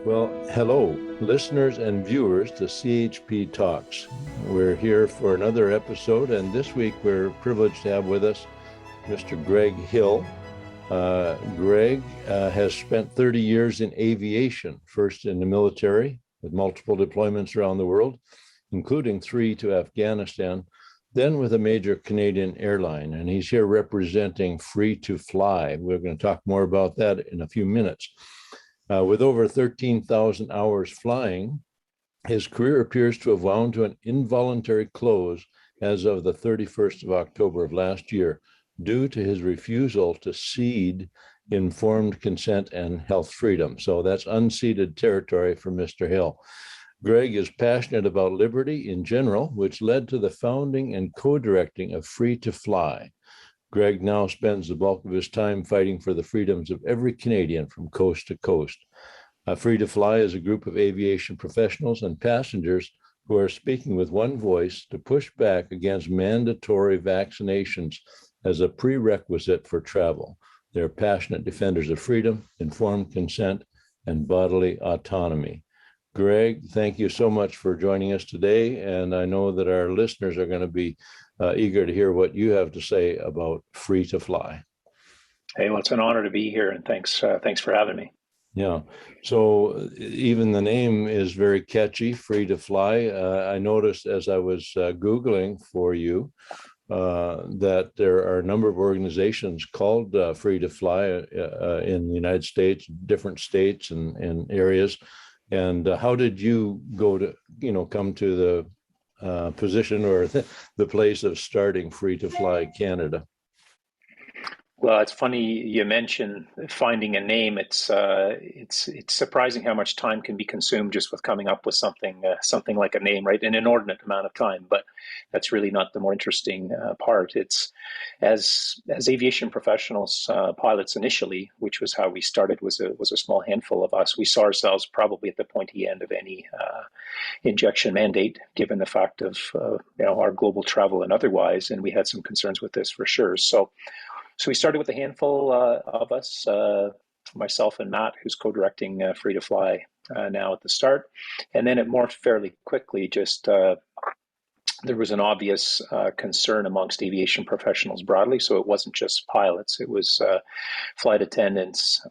Well, hello, listeners and viewers to CHP Talks. We're here for another episode, and this week we're privileged to have with us Mr. Greg Hill. Greg has spent 30 years in aviation, first in the military with multiple deployments around the world, including 3 to Afghanistan, then with a major Canadian airline, and he's here representing Free-to-Fly. We're going to talk more about that in a few minutes. With over 13,000 hours flying, his career appears to have wound to an involuntary close as of the 31st of October of last year, due to his refusal to cede informed consent and health freedom. So that's unceded territory for Mr. Hill. Greg is passionate about liberty in general, which led to the founding and co-directing of Free-to-Fly. Greg now spends the bulk of his time fighting for the freedoms of every Canadian from coast to coast. Free-to-Fly is a group of aviation professionals and passengers who are speaking with one voice to push back against mandatory vaccinations as a prerequisite for travel. They're passionate defenders of freedom, informed consent, and bodily autonomy. Greg, thank you so much for joining us today, and I know that our listeners are going to be eager to hear what you have to say about Free-to-Fly. Hey, well, it's an honor to be here, and thanks for having me. Yeah, so even the name is very catchy, Free-to-Fly. I noticed as I was Googling for you that there are a number of organizations called Free-to-Fly in the United States, different states and areas. And how did you go to, come to the position or the place of starting Free-to-Fly Canada? Well, it's funny you mentioned finding a name. It's surprising how much time can be consumed just with coming up with something like a name, right? An inordinate amount of time, but that's really not the more interesting part. It's as aviation professionals, pilots initially, which was how we started, was a small handful of us. We saw ourselves probably at the pointy end of any injection mandate, given the fact of our global travel and otherwise, and we had some concerns with this for sure. So we started with a handful of us, myself and Matt, who's co-directing Free-to-Fly now at the start. And then it morphed fairly quickly. Just there was an obvious concern amongst aviation professionals broadly. So it wasn't just pilots, it was flight attendants.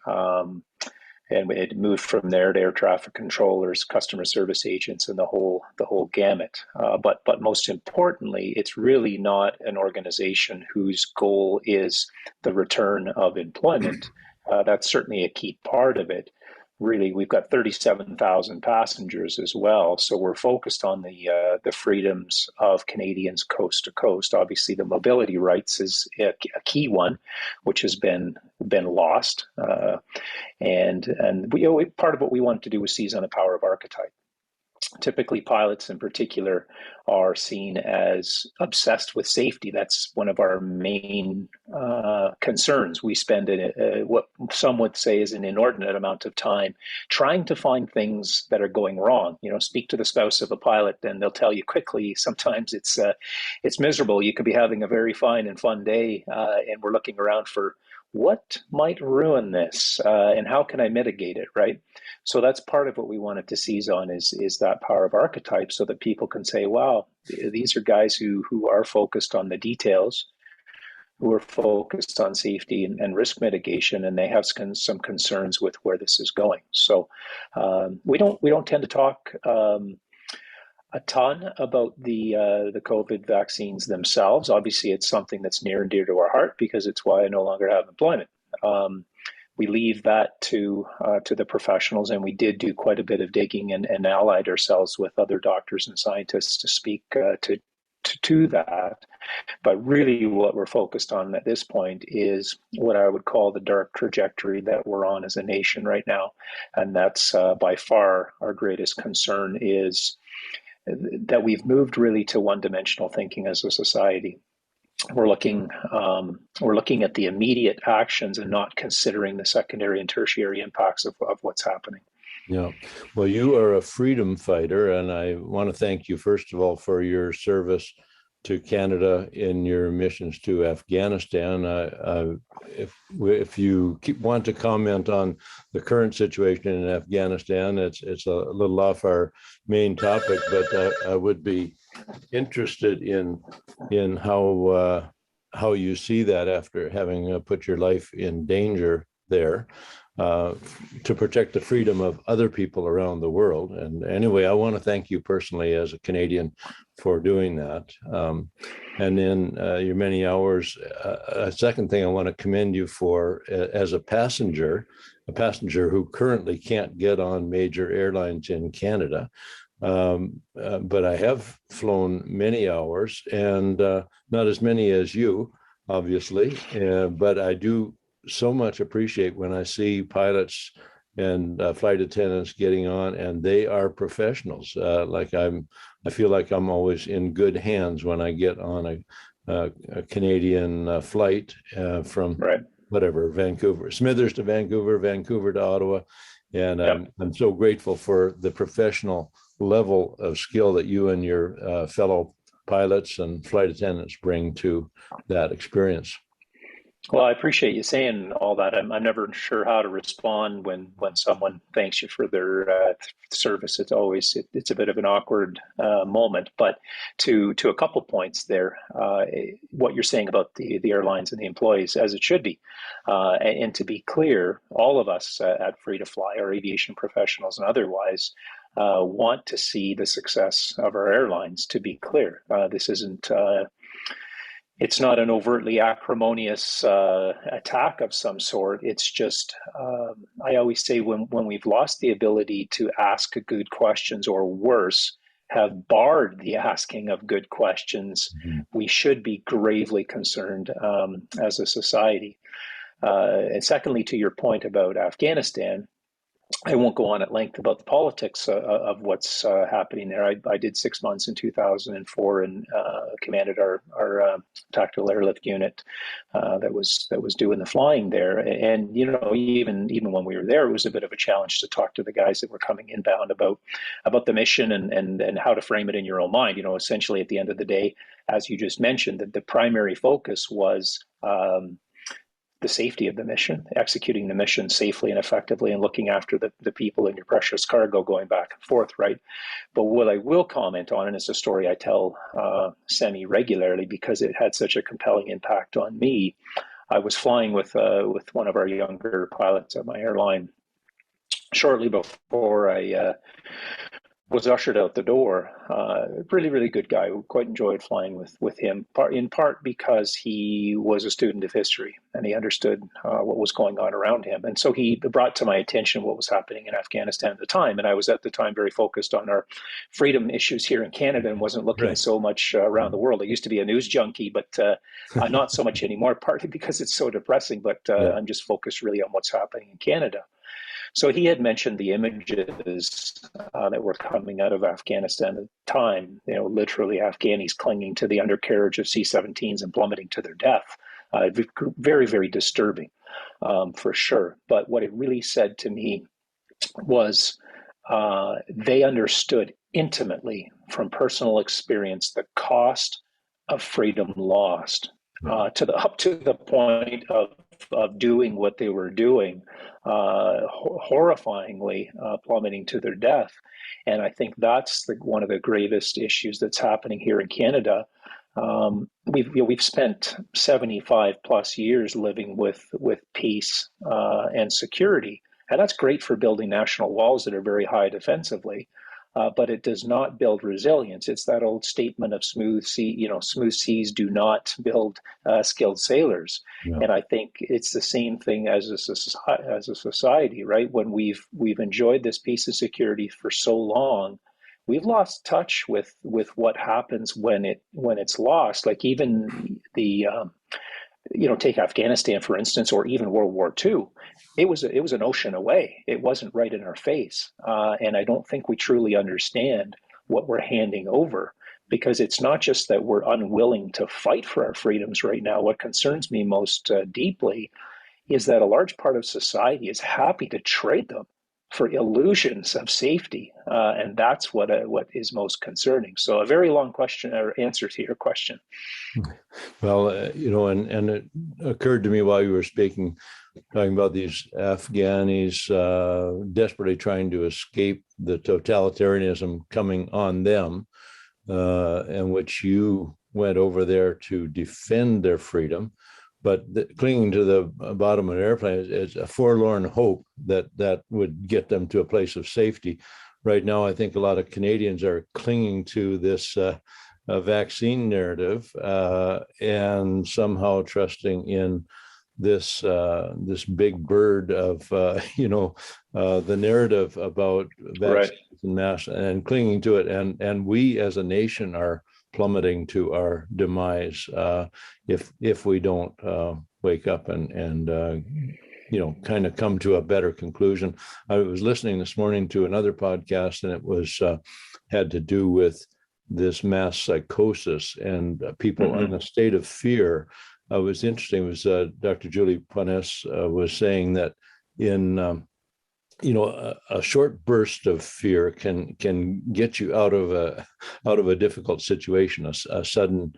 And it moved from there to air traffic controllers, customer service agents, and the whole gamut. But most importantly, it's really not an organization whose goal is the return of employment. That's certainly a key part of it. Really, we've got 37,000 passengers as well, so we're focused on the freedoms of Canadians coast to coast. Obviously, the mobility rights is a key one, which has been lost, and part of what we wanted to do was seize on the power of archetype. Typically, pilots in particular are seen as obsessed with safety. That's one of our main concerns. We spend what some would say is an inordinate amount of time trying to find things that are going wrong. Speak to the spouse of a pilot and they'll tell you quickly, sometimes it's miserable. You could be having a very fine and fun day and we're looking around for what might ruin this and how can I mitigate it, right? So that's part of what we wanted to seize on is that power of archetype, so that people can say, wow, these are guys who are focused on the details, who are focused on safety and risk mitigation, and they have some concerns with where this is going. So we don't tend to talk a ton about the COVID vaccines themselves. Obviously, it's something that's near and dear to our heart because it's why I no longer have employment. We leave that to the professionals, and we did do quite a bit of digging and allied ourselves with other doctors and scientists to speak to that. But really what we're focused on at this point is what I would call the dark trajectory that we're on as a nation right now. And that's by far our greatest concern, is that we've moved really to one-dimensional thinking as a society. We're looking at the immediate actions and not considering the secondary and tertiary impacts of what's happening. Yeah. Well, you are a freedom fighter, and I want to thank you, first of all, for your service to Canada in your missions to Afghanistan. If you want to comment on the current situation in Afghanistan, it's a little off our main topic, but I would be interested in how you see that after having put your life in danger there, to protect the freedom of other people around the world. And anyway, I want to thank you personally as a Canadian for doing that. And then your many hours. A second thing I want to commend you for, as a passenger who currently can't get on major airlines in Canada. But I have flown many hours, and not as many as you, obviously, but I do so much appreciate when I see pilots and flight attendants getting on, and they are professionals. I feel like I'm always in good hands when I get on a Canadian flight from whatever, Vancouver, Smithers to Vancouver, Vancouver to Ottawa. And I'm so grateful for the professional level of skill that you and your fellow pilots and flight attendants bring to that experience. Well, I appreciate you saying all that. I'm never sure how to respond when someone thanks you for their service. It's a bit of an awkward moment. But to a couple points there, what you're saying about the airlines and the employees, as it should be, and to be clear, all of us at Free to Fly, our aviation professionals and otherwise, want to see the success of our airlines. To be clear, this isn't. It's not an overtly acrimonious attack of some sort. It's just, I always say, when we've lost the ability to ask good questions, or worse, have barred the asking of good questions, we should be gravely concerned as a society. And secondly, to your point about Afghanistan, I won't go on at length about the politics of what's happening there. I did 6 months in 2004 and commanded our tactical airlift unit that was doing the flying there. And even when we were there, it was a bit of a challenge to talk to the guys that were coming inbound about the mission and how to frame it in your own mind. Essentially at the end of the day, as you just mentioned, that the primary focus was the safety of the mission, executing the mission safely and effectively, and looking after the people and your precious cargo going back and forth, right? But what I will comment on, and it's a story I tell semi-regularly because it had such a compelling impact on me. I was flying with one of our younger pilots at my airline shortly before I was ushered out the door. Really, really good guy. We quite enjoyed flying with him, in part because he was a student of history and he understood what was going on around him. And so he brought to my attention what was happening in Afghanistan at the time. And I was at the time very focused on our freedom issues here in Canada and wasn't looking so much around the world. I used to be a news junkie, but not so much anymore, partly because it's so depressing, but I'm just focused really on what's happening in Canada. So he had mentioned the images that were coming out of Afghanistan at the time, literally Afghanis clinging to the undercarriage of C-17s and plummeting to their death. Very, very disturbing, for sure. But what it really said to me was they understood intimately from personal experience the cost of freedom lost, up to the point of doing what they were doing, horrifyingly plummeting to their death. And I think that's one of the gravest issues that's happening here in Canada. We've spent 75 plus years living with peace and security, and that's great for building national walls that are very high defensively. But it does not build resilience. It's that old statement of smooth seas do not build skilled sailors. Yeah. And I think it's the same thing as a society, right? When we've enjoyed this peace and security for so long, we've lost touch with what happens when it's lost. Like even the take Afghanistan, for instance, or even World War II. It was an ocean away. It wasn't right in our face. And I don't think we truly understand what we're handing over, because it's not just that we're unwilling to fight for our freedoms right now. What concerns me most deeply is that a large part of society is happy to trade them for illusions of safety, and that's what is most concerning. So, a very long question or answer to your question. Well, and it occurred to me while you were speaking, talking about these Afghanis desperately trying to escape the totalitarianism coming on them, in which you went over there to defend their freedom. But clinging to the bottom of an airplane is a forlorn hope that would get them to a place of safety. Right now, I think a lot of Canadians are clinging to this vaccine narrative and somehow trusting in this big bird of the narrative about vaccines and masks and clinging to it, and we as a nation are plummeting to our demise if we don't wake up and kind of come to a better conclusion. I was listening this morning to another podcast, and it was had to do with this mass psychosis and people in a state of fear. It was interesting. It was Dr. Julie Poness was saying that in a short burst of fear can get you out of a difficult situation. A sudden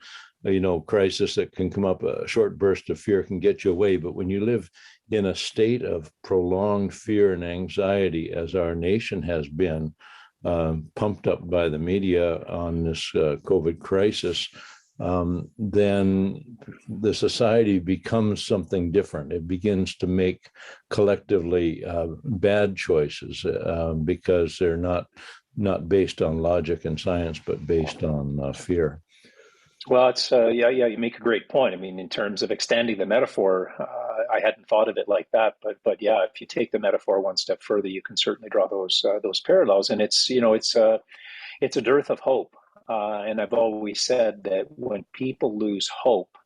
crisis that can come up, a short burst of fear can get you away. But when you live in a state of prolonged fear and anxiety, as our nation has been, pumped up by the media on this COVID crisis, then the society becomes something different. It begins to make collectively bad choices because they're not based on logic and science, but based on fear. Well, it's you make a great point. I mean, in terms of extending the metaphor, I hadn't thought of it like that, but yeah, if you take the metaphor one step further, you can certainly draw those parallels. And it's a dearth of hope. And I've always said that when people lose hope,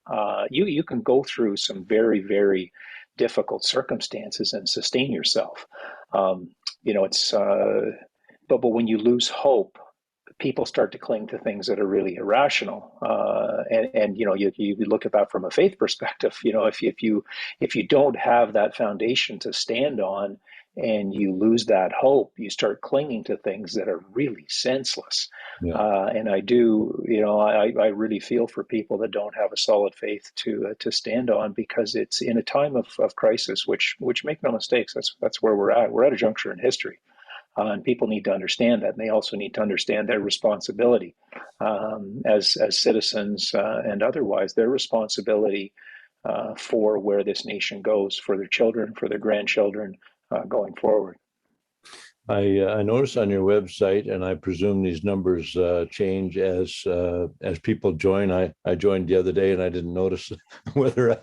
you can go through some very, very difficult circumstances and sustain yourself. But when you lose hope, people start to cling to things that are really irrational. And you look at that from a faith perspective. If you don't have that foundation to stand on, and you lose that hope, you start clinging to things that are really senseless. Yeah. And I really feel for people that don't have a solid faith to stand on, because it's in a time of crisis, which make no mistakes, that's where we're at. We're at a juncture in history. And people need to understand that, and they also need to understand their responsibility as citizens and otherwise, their responsibility for where this nation goes, for their children, for their grandchildren, going forward. I noticed on your website, and I presume these numbers change as people join. I joined the other day, and I didn't notice whether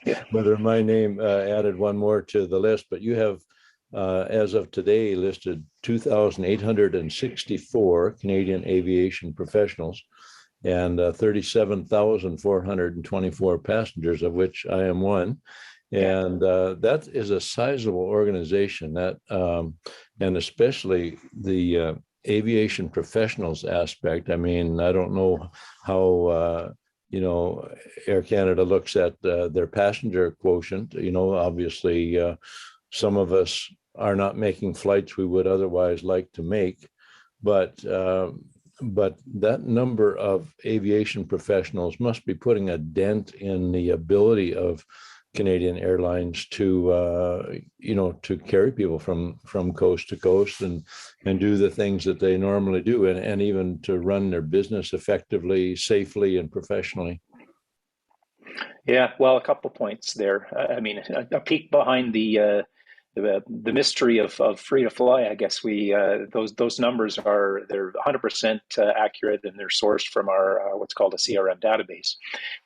my name added one more to the list. But you have, as of today, listed 2,864 Canadian aviation professionals and 37,424 passengers, of which I am one. And that is a sizable organization, and especially the aviation professionals aspect. I mean, I don't know how Air Canada looks at their passenger quotient. Obviously, some of us are not making flights we would otherwise like to make, but that number of aviation professionals must be putting a dent in the ability of Canadian Airlines to carry people from coast to coast and do the things that they normally do, and even to run their business effectively, safely, and professionally. Yeah, well, a couple points there. I mean, a peek behind the mystery of free to fly. I guess those numbers they're 100% accurate, and they're sourced from our what's called a CRM database.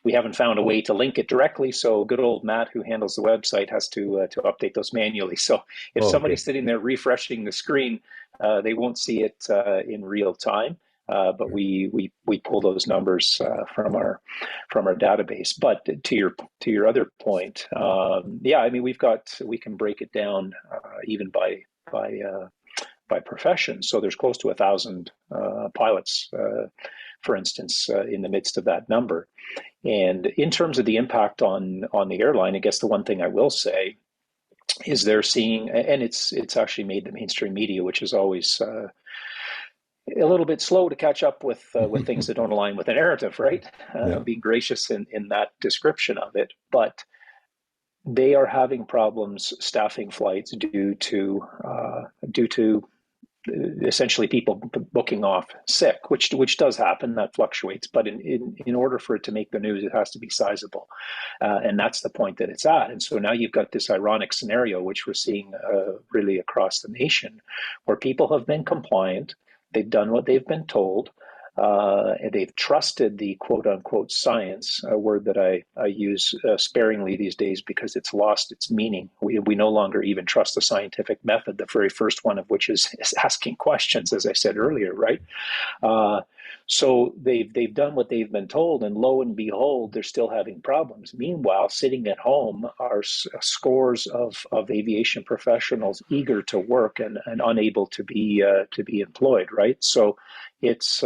We haven't found a way to link it directly, so good old Matt, who handles the website, has to update those manually. So if somebody's sitting there refreshing the screen, they won't see it in real time. But we pull those numbers from our database. But to your other point, I mean, we can break it down even by profession. So there's close to 1,000 pilots, for instance, in the midst of that number. And in terms of the impact on the airline, I guess the one thing I will say is they're seeing, and it's actually made the mainstream media, which is always a little bit slow to catch up with things that don't align with the narrative, right? Yeah. Being gracious in that description of it, but they are having problems staffing flights due to essentially people booking off sick, which does happen. That fluctuates, but in order for it to make the news, it has to be sizable, and that's the point that it's at. And so now you've got this ironic scenario, which we're seeing really across the nation, where people have been compliant, they've done what they've been told. And they've trusted the quote unquote science, a word that I use sparingly these days because it's lost its meaning. We no longer even trust the scientific method, the very first one of which is asking questions, as I said earlier, right? Uh, so they've done what they've been told, and lo and behold, they're still having problems. Meanwhile, sitting at home are scores of aviation professionals eager to work and unable to be employed. Right. So it's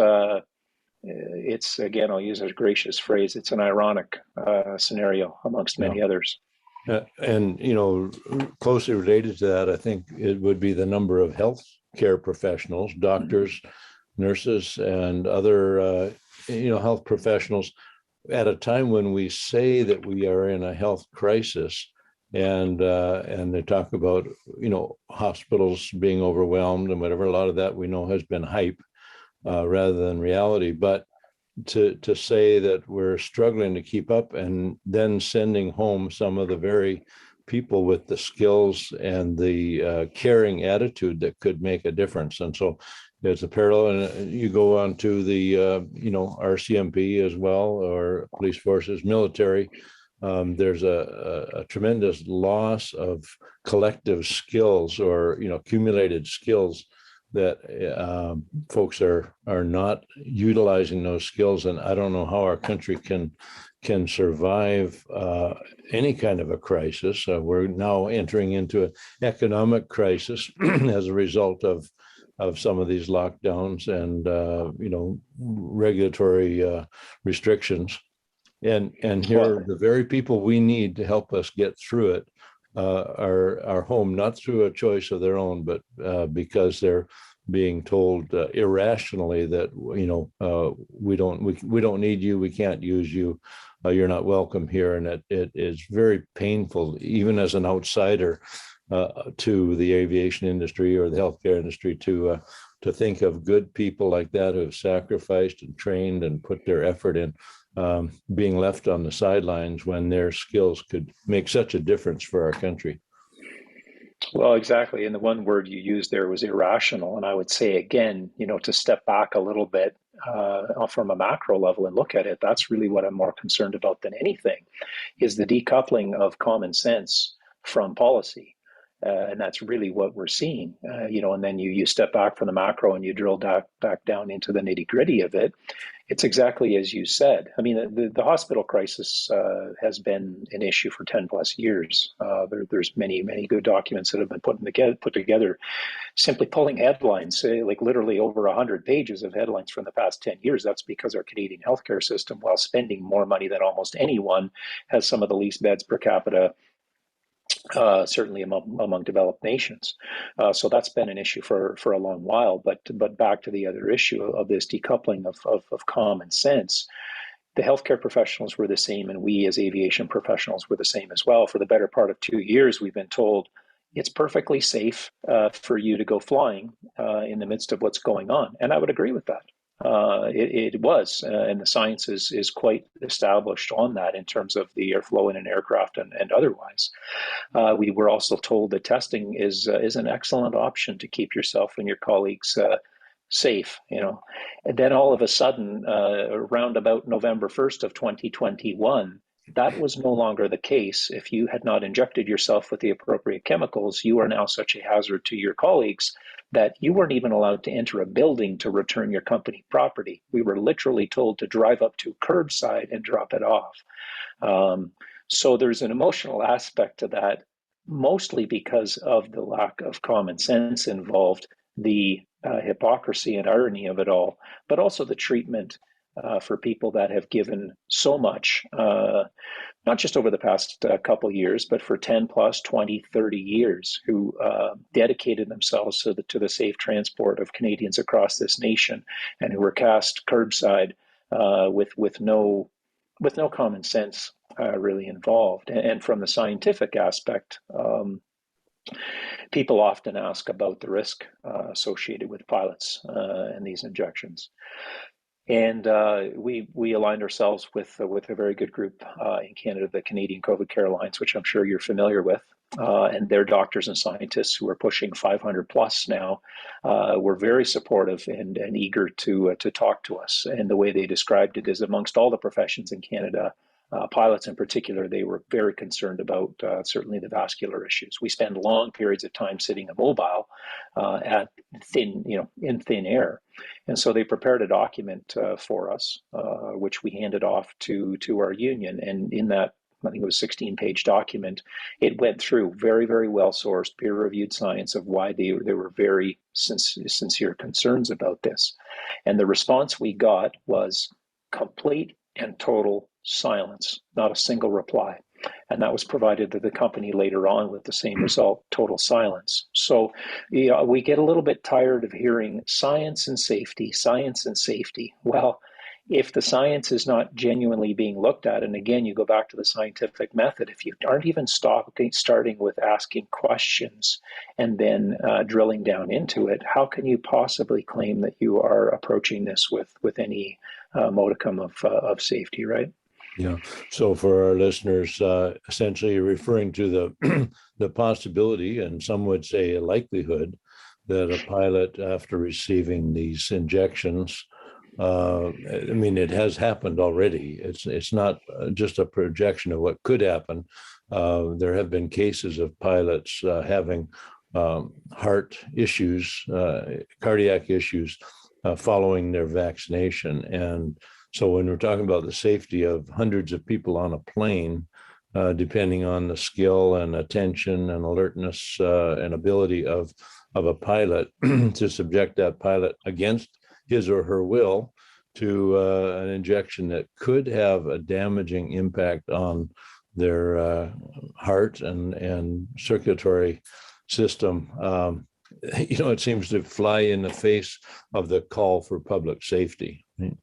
again, I'll use a gracious phrase. It's an ironic scenario amongst Yeah. many others. And, closely related to that, I think it would be the number of health care professionals, doctors, nurses, and other, health professionals at a time when we say that we are in a health crisis, and they talk about, hospitals being overwhelmed and whatever. A lot of that we know has been hype rather than reality. But to say that we're struggling to keep up and then sending home some of the very people with the skills and the caring attitude that could make a difference. And so there's a parallel, and you go on to the RCMP as well, or police forces, military. There's a tremendous loss of collective skills, or accumulated skills, that folks are not utilizing those skills. And I don't know how our country can survive any kind of a crisis. We're now entering into an economic crisis as a result of some of these lockdowns and regulatory restrictions. And here, the very people we need to help us get through it are home, not through a choice of their own, but because they're being told irrationally that we don't need you, we can't use you, you're not welcome here. And it is very painful, even as an outsider to the aviation industry or the healthcare industry, to think of good people like that who have sacrificed and trained and put their effort in, being left on the sidelines when their skills could make such a difference for our country. Well, exactly. And the one word you used there was irrational. And I would say again, to step back a little bit from a macro level and look at it, that's really what I'm more concerned about than anything, is the decoupling of common sense from policy. And that's really what we're seeing, and then you step back from the macro and you drill back down into the nitty gritty of it. It's exactly as you said. I mean, the hospital crisis has been an issue for 10 plus years. There's many good documents that have been put together, simply pulling headlines, like literally over 100 pages of headlines from the past 10 years. That's because our Canadian healthcare system, while spending more money than almost anyone, has some of the least beds per capita, certainly among developed nations. So that's been an issue for a long while. But back to the other issue of this decoupling of common sense, the healthcare professionals were the same, and we as aviation professionals were the same as well. For the better part of 2 years, we've been told it's perfectly safe for you to go flying in the midst of what's going on. And I would agree with that. It was, and the science is quite established on that in terms of the airflow in an aircraft and otherwise. We were also told that testing is an excellent option to keep yourself and your colleagues safe. And then all of a sudden, around about November 1st of 2021, that was no longer the case. If you had not injected yourself with the appropriate chemicals, you are now such a hazard to your colleagues that you weren't even allowed to enter a building to return your company property. We were literally told to drive up to curbside and drop it off. So there's an emotional aspect to that, mostly because of the lack of common sense involved, the hypocrisy and irony of it all, but also the treatment for people that have given so much, not just over the past couple years, but for 10 plus, 20, 30 years, who dedicated themselves to the safe transport of Canadians across this nation, and who were cast curbside with no common sense really involved. And from the scientific aspect, people often ask about the risk associated with pilots and these injections. And we aligned ourselves with a very good group in Canada, the Canadian COVID Care Airlines, which I'm sure you're familiar with. And their doctors and scientists, who are pushing 500 plus now, were very supportive and eager to talk to us. And the way they described it is, amongst all the professions in Canada, pilots in particular, they were very concerned about certainly the vascular issues. We spend long periods of time sitting immobile in thin air. And so they prepared a document for us, which we handed off to our union. And in that, I think it was 16-page document, it went through very, very well-sourced, peer-reviewed science of why there were very sincere concerns about this. And the response we got was complete and total silence, not a single reply. And that was provided to the company later on with the same result, total silence. So we get a little bit tired of hearing science and safety, science and safety. Well, if the science is not genuinely being looked at, and again, you go back to the scientific method, if you aren't even starting with asking questions and then drilling down into it, how can you possibly claim that you are approaching this with any modicum of safety, right? Yeah. So for our listeners, essentially you're referring to the possibility, and some would say a likelihood, that a pilot, after receiving these injections, I mean, it has happened already. It's not just a projection of what could happen. There have been cases of pilots having heart issues, cardiac issues following their vaccination. And so when we're talking about the safety of hundreds of people on a plane, depending on the skill and attention and alertness and ability of a pilot, to subject that pilot against his or her will to an injection that could have a damaging impact on their heart and circulatory system, it seems to fly in the face of the call for public safety. Right?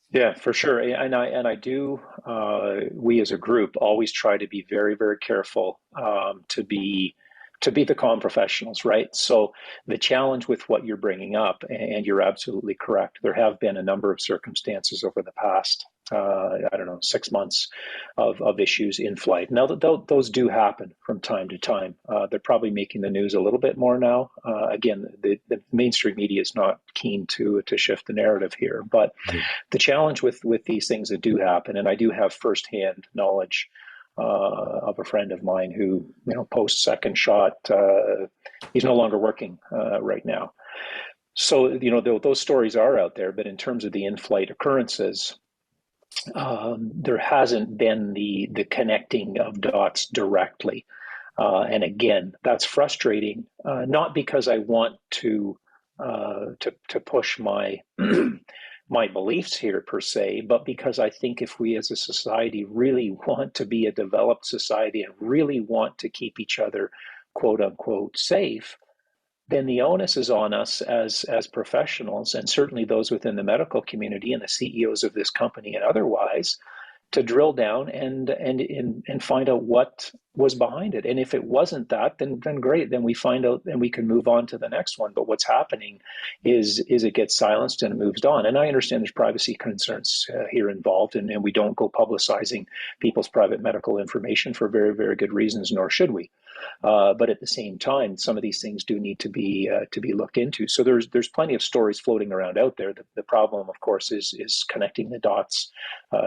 Yeah, for sure. And I do, we as a group always try to be very, very careful to be the calm professionals, right? So the challenge with what you're bringing up, and you're absolutely correct, there have been a number of circumstances over the past, 6 months of issues in flight. Now, those do happen from time to time. They're probably making the news a little bit more now. Again, the mainstream media is not keen to shift the narrative here. But the challenge with these things that do happen, and I do have firsthand knowledge of a friend of mine who, post second shot, he's no longer working right now. So, those stories are out there, but in terms of the in-flight occurrences, there hasn't been the connecting of dots directly. And again, that's frustrating, not because I want to push my my beliefs here per se, but because I think if we as a society really want to be a developed society and really want to keep each other, quote unquote, safe, then the onus is on us as professionals, and certainly those within the medical community and the CEOs of this company and otherwise, to drill down and find out what was behind it. And if it wasn't that, then great. Then we find out and we can move on to the next one. But what's happening is it gets silenced and it moves on. And I understand there's privacy concerns here involved, and we don't go publicizing people's private medical information for very, very good reasons, nor should we. But at the same time, some of these things do need to be looked into. So there's plenty of stories floating around out there. The problem, of course, is connecting the dots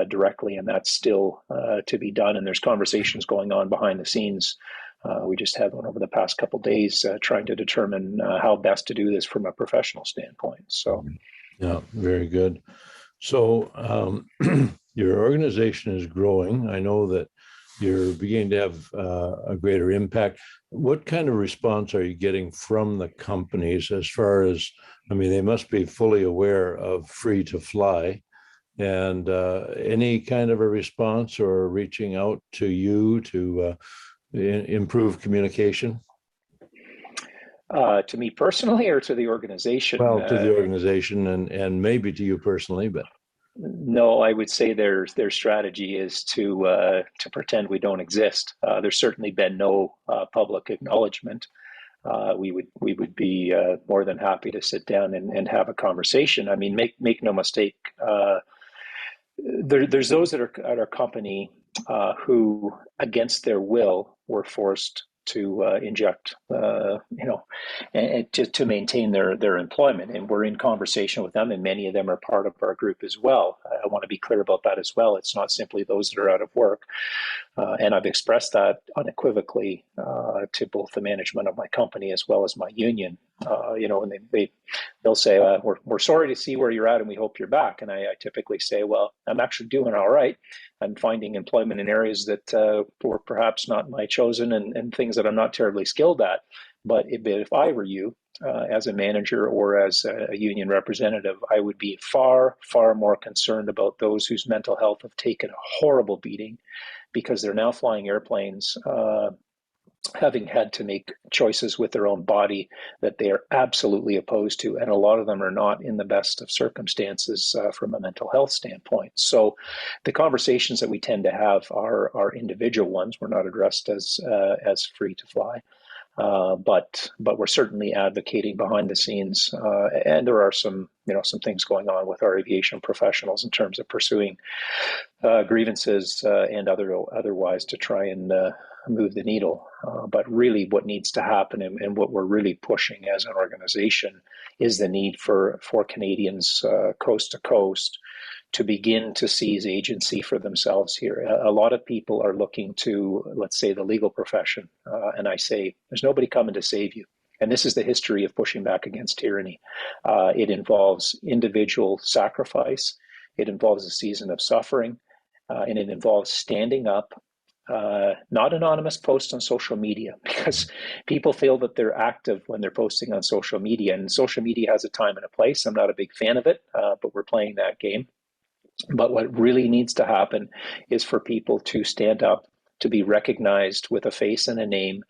directly, and that's still to be done. And there's conversations going on behind the scenes. We just had one over the past couple of days trying to determine how best to do this from a professional standpoint. So, yeah, very good. So your organization is growing. I know that you're beginning to have a greater impact. What kind of response are you getting from the companies as far as, I mean, they must be fully aware of free to fly. And any kind of a response or reaching out to you to improve communication? To me personally, or to the organization? Well, to the organization and maybe to you personally, but No, I would say their strategy is to pretend we don't exist. There's certainly been no public acknowledgement. We would be more than happy to sit down and have a conversation. I mean, make no mistake. There's those that are at our company who, against their will, were forced to inject, and to maintain their employment. And we're in conversation with them, and many of them are part of our group as well. I want to be clear about that as well. It's not simply those that are out of work. And I've expressed that unequivocally to both the management of my company as well as my union. And they'll say, we're sorry to see where you're at and we hope you're back. And I typically say, well, I'm actually doing all right. I'm finding employment in areas that were perhaps not my chosen, and things that I'm not terribly skilled at. But if I were you, as a manager or as a union representative, I would be far, far more concerned about those whose mental health have taken a horrible beating because they're now flying airplanes, having had to make choices with their own body that they are absolutely opposed to. And a lot of them are not in the best of circumstances from a mental health standpoint. So the conversations that we tend to have are individual ones. We're not addressed as free to fly. But we're certainly advocating behind the scenes, and there are some things going on with our aviation professionals in terms of pursuing grievances and otherwise to try and move the needle. But really, what needs to happen, and what we're really pushing as an organization, is the need for Canadians coast to coast to begin to seize agency for themselves here. A lot of people are looking to, let's say, the legal profession, and I say, there's nobody coming to save you. And this is the history of pushing back against tyranny. It involves individual sacrifice. It involves a season of suffering, and it involves standing up. Not anonymous posts on social media, because people feel that they're active when they're posting on social media, and social media has a time and a place. I'm not a big fan of it, but we're playing that game. But what really needs to happen is for people to stand up, to be recognized with a face and a name,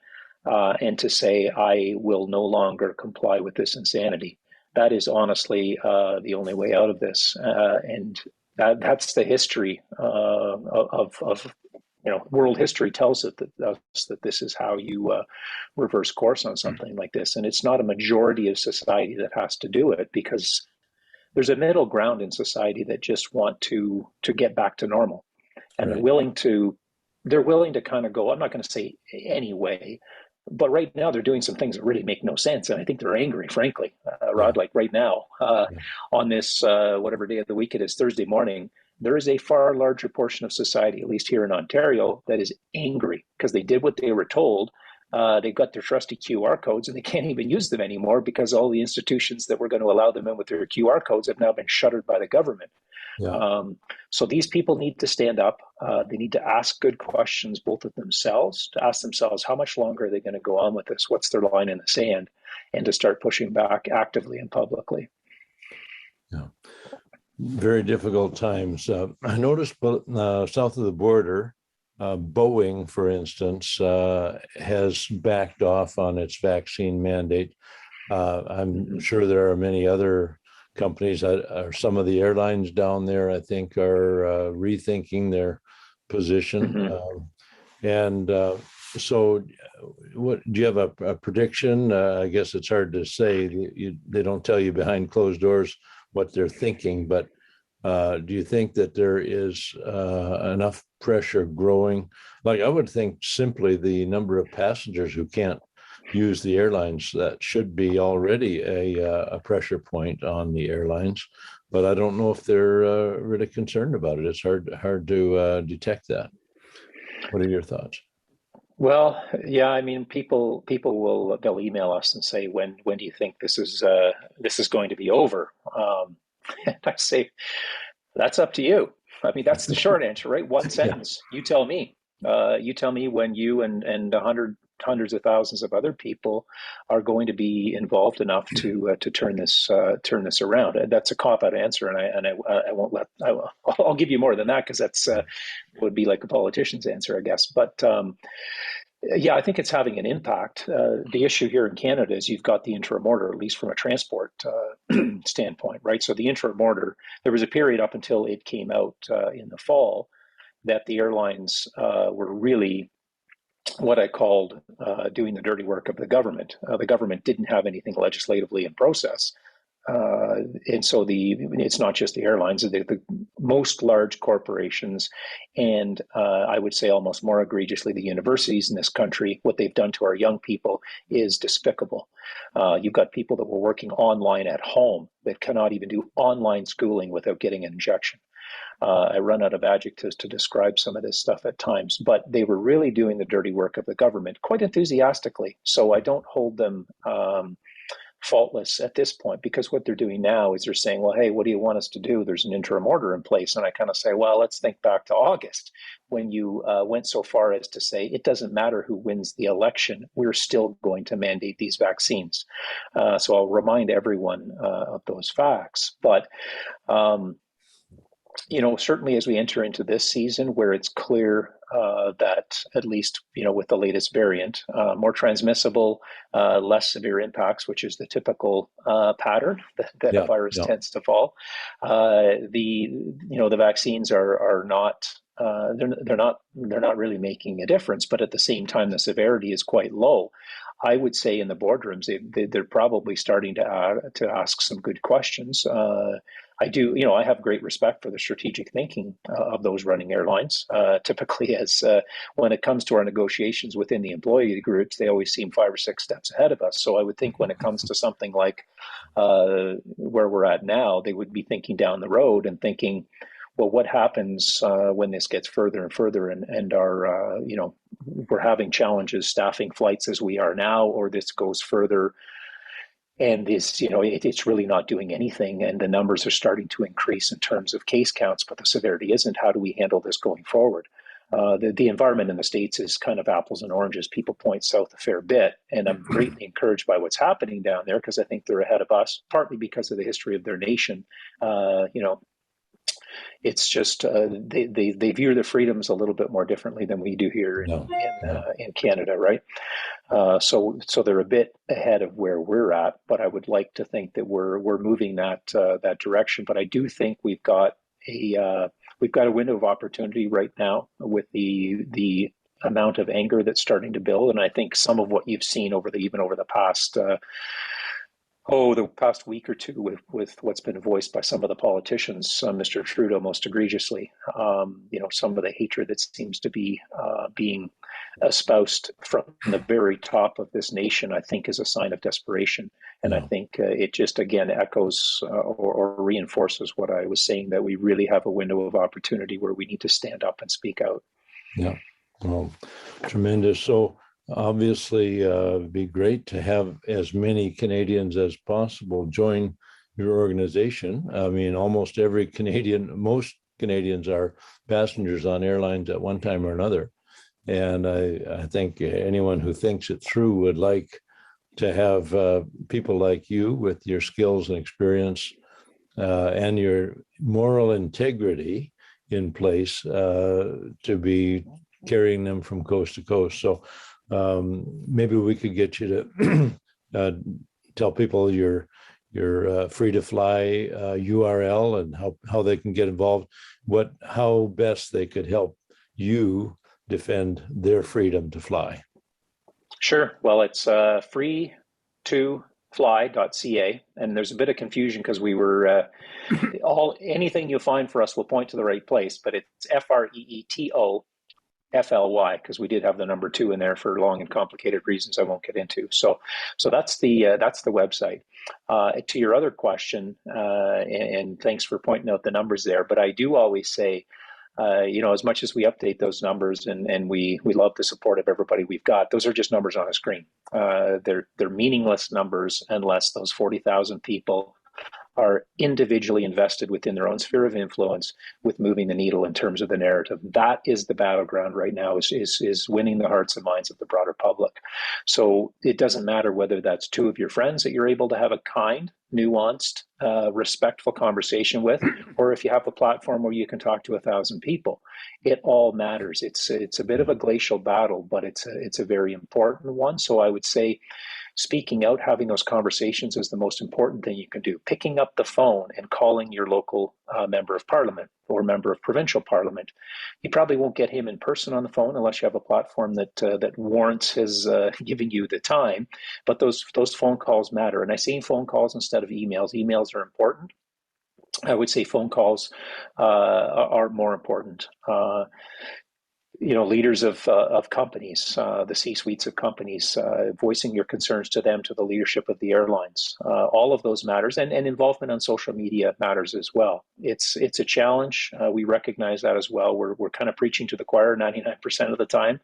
and to say, I will no longer comply with this insanity. That is honestly the only way out of this. And that's the history of world history tells us that this is how you reverse course on something like this. And it's not a majority of society that has to do it, because there's a middle ground in society that just want to get back to normal, and right. they're willing to kind of go, I'm not going to say anyway, but right now they're doing some things that really make no sense, and I think they're angry, frankly. Rod, like right now, on this whatever day of the week it is, Thursday morning, there is a far larger portion of society, at least here in Ontario, that is angry because they did what they were told. They've got their trusty QR codes and they can't even use them anymore because all the institutions that were going to allow them in with their QR codes have now been shuttered by the government. Yeah. So these people need to stand up. They need to ask good questions, both of themselves, to ask themselves, how much longer are they going to go on with this? What's their line in the sand? And to start pushing back actively and publicly. Yeah. Very difficult times. I noticed south of the border, Boeing, for instance, has backed off on its vaccine mandate. I'm sure there are many other companies, or some of the airlines down there, I think, are rethinking their position. So what do you have a prediction? I guess it's hard to say. They don't tell you behind closed doors what they're thinking, but do you think that there is enough pressure growing? Like, I would think simply the number of passengers who can't use the airlines, that should be already a pressure point on the airlines, but I don't know if they're really concerned about it. It's hard to detect that. What are your thoughts? Well, yeah, I mean, they'll email us and say, when do you think this is going to be over? And I say, that's up to you. I mean, that's the short answer, right? One sentence. You tell me. You tell me when you and 100 hundreds of thousands of other people are going to be involved enough to turn this around. And that's a cop-out answer, and I won't let I'll give you more than that, because that's would be like a politician's answer, I guess. But yeah, I think it's having an impact. The issue here in Canada is you've got the interim order, at least from a transport standpoint, right? So the interim order, there was a period up until it came out in the fall that the airlines were really what I called doing the dirty work of the government. The government didn't have anything legislatively in process. And so it's not just the airlines, the most large corporations, and I would say almost more egregiously the universities in this country, what they've done to our young people is despicable. You've got people that were working online at home that cannot even do online schooling without getting an injection. I run out of adjectives to describe some of this stuff at times, but they were really doing the dirty work of the government quite enthusiastically. So I don't hold them faultless at this point, because what they're doing now is they're saying, well, hey, what do you want us to do? There's an interim order in place. And I kind of say, well, let's think back to August, when you went so far as to say it doesn't matter who wins the election, we're still going to mandate these vaccines. So I'll remind everyone of those facts. But certainly as we enter into this season, where it's clear that, at least with the latest variant, more transmissible, less severe impacts, which is the typical pattern that a virus tends to fall. The vaccines are not. They're not really making a difference, but at the same time, the severity is quite low. I would say in the boardrooms, they're probably starting to ask some good questions. I have great respect for the strategic thinking of those running airlines. Typically, as when it comes to our negotiations within the employee groups, they always seem 5 or 6 steps ahead of us. So I would think when it comes to something like where we're at now, they would be thinking down the road and thinking, well, what happens when this gets further and further, and our we're having challenges staffing flights as we are now, or this goes further and this, it's really not doing anything, and the numbers are starting to increase in terms of case counts, but the severity isn't. How do we handle this going forward? The environment in the States is kind of apples and oranges. People point south a fair bit, and I'm greatly encouraged by what's happening down there, because I think they're ahead of us, partly because of the history of their nation. It's just they view the freedoms a little bit more differently than we do here in Canada, right? So they're a bit ahead of where we're at, but I would like to think that we're moving that direction. But I do think we've got a window of opportunity right now with the amount of anger that's starting to build, and I think some of what you've seen over the past. The past week or two with what's been voiced by some of the politicians, Mr. Trudeau most egregiously, some of the hatred that seems to be being espoused from the very top of this nation, I think is a sign of desperation. And I think it just, again, echoes or reinforces what I was saying, that we really have a window of opportunity where we need to stand up and speak out. Yeah, well, tremendous. So obviously, it'd be great to have as many Canadians as possible join your organization. I mean, most Canadians are passengers on airlines at one time or another. And I think anyone who thinks it through would like to have people like you with your skills and experience and your moral integrity in place to be carrying them from coast to coast. So maybe we could get you to tell people your free to fly URL and how they can get involved, how best they could help you defend their freedom to fly. Sure. Well, it's freetofly.ca, and there's a bit of confusion because we were anything you find for us will point to the right place, but it's FREETOFLY, because we did have the number 2 in there for long and complicated reasons I won't get into. So that's the website. To your other question, and thanks for pointing out the numbers there, but I do always say, as much as we update those numbers and we love the support of everybody we've got, those are just numbers on a screen. They're meaningless numbers unless those 40,000 people are individually invested within their own sphere of influence with moving the needle in terms of the narrative. That is the battleground right now, is winning the hearts and minds of the broader public. So it doesn't matter whether that's two of your friends that you're able to have a kind, nuanced, respectful conversation with, or if you have a platform where you can talk to 1,000 people. It all matters. It's a bit of a glacial battle, but it's a very important one. So I would say speaking out, having those conversations is the most important thing you can do. Picking up the phone and calling your local member of parliament or member of provincial parliament. You probably won't get him in person on the phone unless you have a platform that warrants his giving you the time. But those phone calls matter. And I say phone calls instead of emails. Emails are important. I would say phone calls are more important. Leaders of companies, the C-suites of companies, voicing your concerns to them, to the leadership of the airlines. All of those matters, and involvement on social media matters as well. It's a challenge. We recognize that as well. We're kind of preaching to the choir 99% of the time.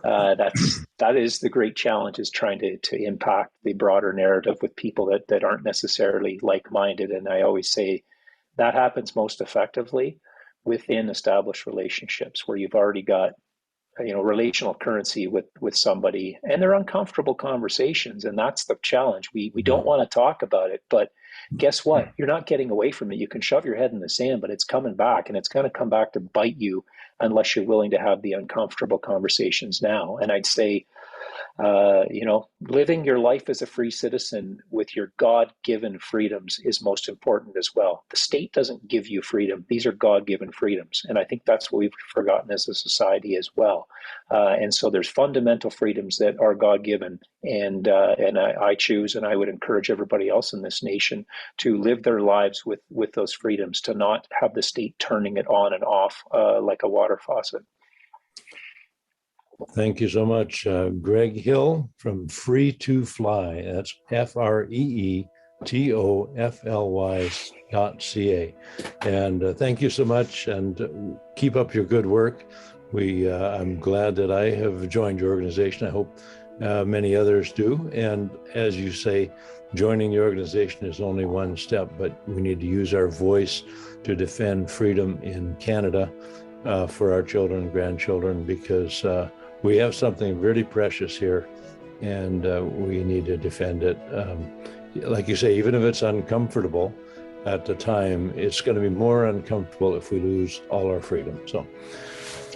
That is the great challenge, is trying to impact the broader narrative with people that aren't necessarily like-minded. And I always say that happens most effectively within established relationships where you've already got relational currency with somebody, and they're uncomfortable conversations, and that's the challenge. We don't want to talk about it, but guess what? You're not getting away from it. You can shove your head in the sand, but it's coming back, and it's going to come back to bite you unless you're willing to have the uncomfortable conversations now. And I'd say living your life as a free citizen with your God-given freedoms is most important as well. The state doesn't give you freedom. These are God-given freedoms. And I think that's what we've forgotten as a society as well. And so there's fundamental freedoms that are God-given. And I choose, and I would encourage everybody else in this nation to live their lives with those freedoms, to not have the state turning it on and off like a water faucet. Thank you so much, Greg Hill from Free2Fly. That's FREETOFLY.ca. And thank you so much, and keep up your good work. I'm glad that I have joined your organization. I hope many others do. And as you say, joining the organization is only one step, but we need to use our voice to defend freedom in Canada for our children and grandchildren, because we have something really precious here, and we need to defend it. Like you say, even if it's uncomfortable at the time, it's going to be more uncomfortable if we lose all our freedom. So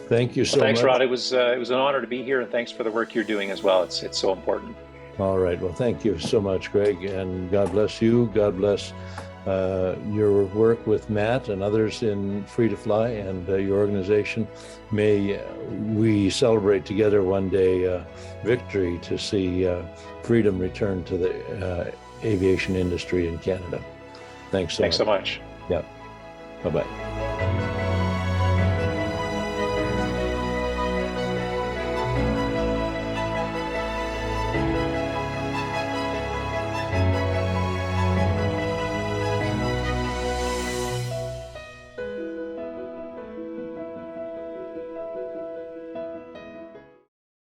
thank you so much. Thanks, Rod. It was an honor to be here, and thanks for the work you're doing as well. It's so important. All right. Well, thank you so much, Greg, and God bless you. God bless your work with Matt and others in Free2Fly and your organization. May we celebrate together one day victory to see freedom return to the aviation industry in Canada. Thanks so much. Thanks so much. Yeah. Bye-bye.